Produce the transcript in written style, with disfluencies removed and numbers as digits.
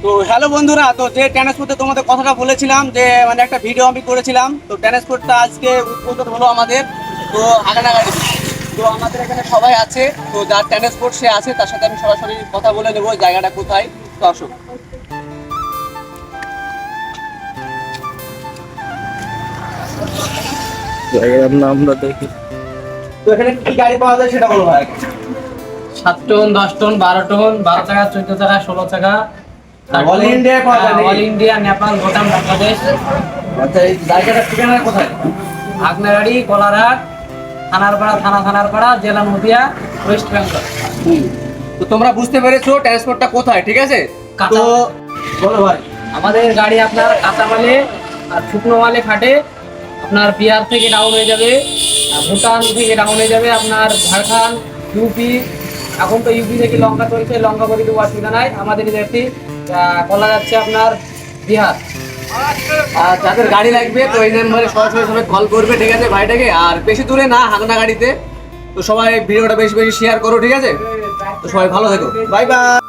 তো হ্যালো বন্ধুরা, তো যে ট্রান্সপোর্টে তোমাদের কথাটা বলেছিলাম যে মানে একটা ভিডিও আমি করেছিলাম, তো ট্রান্সপোর্টটা আজকে উদ্বোধন হলো আমাদের। তো হাগানাগাড়ি, তো আমাদের এখানে সবাই আছে। তো যার ট্রান্সপোর্ট সে আছে, তার সাথে আমি সরাসরি কথা বলে নেবো জায়গাটা কোথায়। তো আসো। জায়গার নামটা দেখি। তো এখানে কি গাড়ি পাওয়া যায় সেটা বলো ভাই। 7 টন, 10 টন, 12 টন, 12 চাকা, 14 চাকা, 16 চাকা। অল ইন্ডিয়া পাওয়া যায় নাকি? All India, Nepal, Bhutan, Bangladesh. আচ্ছা, এই জায়গাটার ঠিকানা কোথায়? আগনাগাড়ি, কলারহাট, থানারপাড়া, জেলা নদিয়া, ওয়েস্ট বেঙ্গল। তো তোমরা বুঝতে পেরেছো ট্রান্সপোর্টটা কোথায়, ঠিক আছে? তো বলো ভাই। আমাদের গাড়ি আপনার কাঁচামালে আর শুকনো মালে খাটে। আপনার বিহার থেকে ডাউন হয়ে যাবে, ভুটান থেকে ডাউন হয়ে যাবে, আপনার ঝাড়খণ্ড, ইউপি। এখন তো ইউপি থেকে লঙ্কা চলছে, লঙ্কা করে দেবো, অসুবিধা নাই। আমাদের এটি বলা যাচ্ছে আপনার বিহার। আর যাদের গাড়ি লাগবে তো এই নাম্বারে সরাসরি সবাই কল করবে, ঠিক আছে ভাইটাকে। আর বেশি দূরে না, হাগনা গাড়িতে। তো সবাই ভিডিওটা বেশি বেশি শেয়ার করো, ঠিক আছে? তো সবাই ভালো থেকো, বাই বাই।